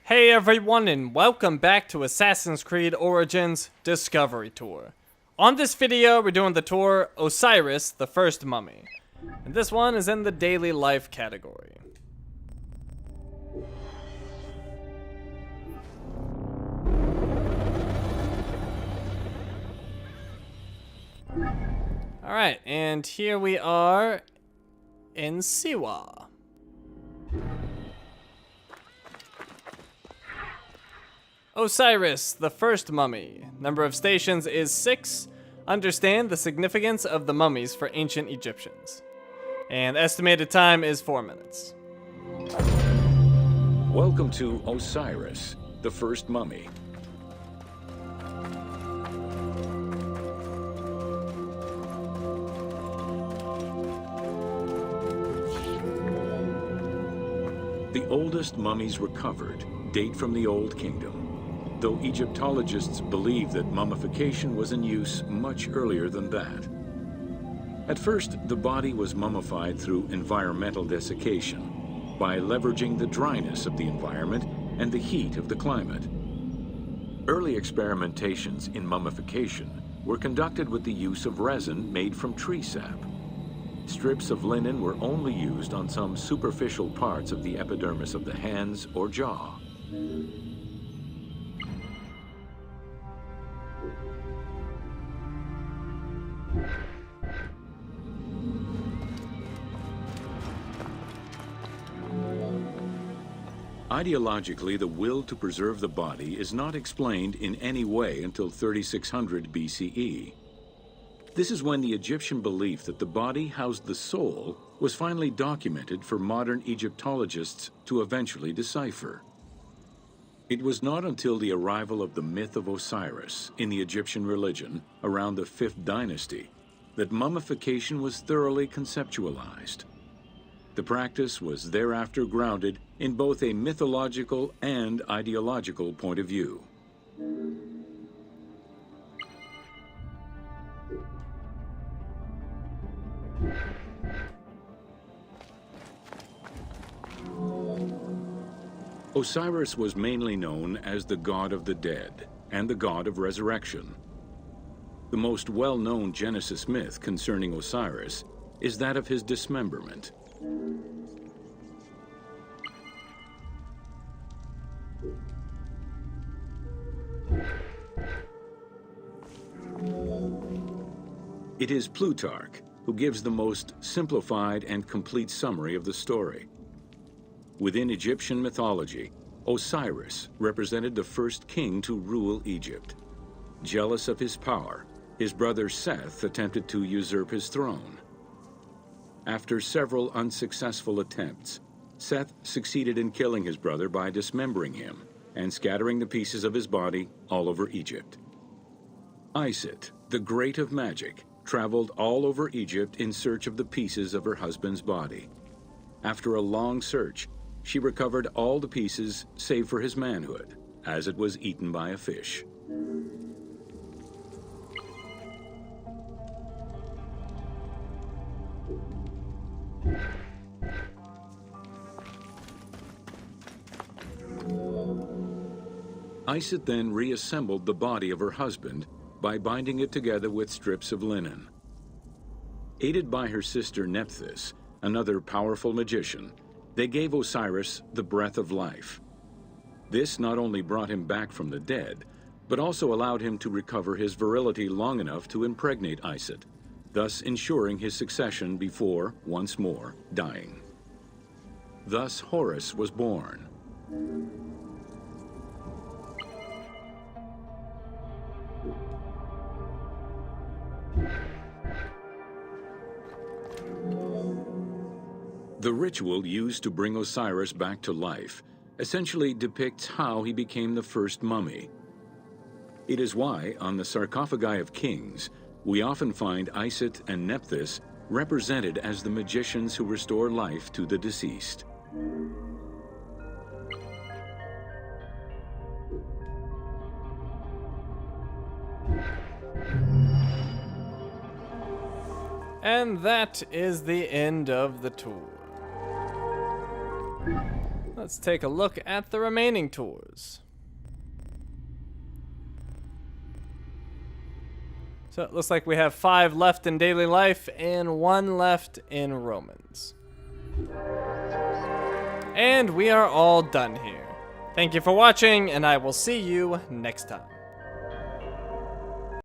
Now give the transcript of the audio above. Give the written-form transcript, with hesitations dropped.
Hey everyone, and welcome back to Assassin's Creed Origins Discovery Tour. On this video, we're doing the tour Osiris the First Mummy. And this one is in the daily life category. Alright, and here we are in Siwa. Osiris the First Mummy. Number of stations is 6. Understand the significance of the mummies for ancient Egyptians. And estimated time is 4 minutes. Welcome to Osiris, the First Mummy. The oldest mummies recovered date from the Old Kingdom, though Egyptologists believe that mummification was in use much earlier than that. At first, the body was mummified through environmental desiccation, by leveraging the dryness of the environment and the heat of the climate. Early experimentations in mummification were conducted with the use of resin made from tree sap. Strips of linen were only used on some superficial parts of the epidermis of the hands or jaw. Ideologically, the will to preserve the body is not explained in any way until 3600 BCE. This is when the Egyptian belief that the body housed the soul was finally documented for modern Egyptologists to eventually decipher. It was not until the arrival of the myth of Osiris in the Egyptian religion around the 5th dynasty that mummification was thoroughly conceptualized. The practice was thereafter grounded in both a mythological and ideological point of view. Osiris was mainly known as the god of the dead and the god of resurrection. The most well-known Genesis myth concerning Osiris is that of his dismemberment. It is Plutarch who gives the most simplified and complete summary of the story. Within Egyptian mythology, Osiris represented the first king to rule Egypt. Jealous of his power, his brother Seth attempted to usurp his throne. After several unsuccessful attempts, Seth succeeded in killing his brother by dismembering him and scattering the pieces of his body all over Egypt. Isis, the great of magic, traveled all over Egypt in search of the pieces of her husband's body. After a long search, she recovered all the pieces save for his manhood, as it was eaten by a fish. Isis then reassembled the body of her husband by binding it together with strips of linen. Aided by her sister Nephthys, another powerful magician, they gave Osiris the breath of life. This not only brought him back from the dead, but also allowed him to recover his virility long enough to impregnate Isis, thus ensuring his succession before, once more, dying. Thus Horus was born. The ritual used to bring Osiris back to life essentially depicts how he became the first mummy. It is why, on the sarcophagi of kings, we often find Isis and Nephthys represented as the magicians who restore life to the deceased. And that is the end of the tour. let's take a look at the remaining tours. So it looks like we have 5 left in daily life and 1 left in Romans. And we are all done here. Thank you for watching, and I will see you next time.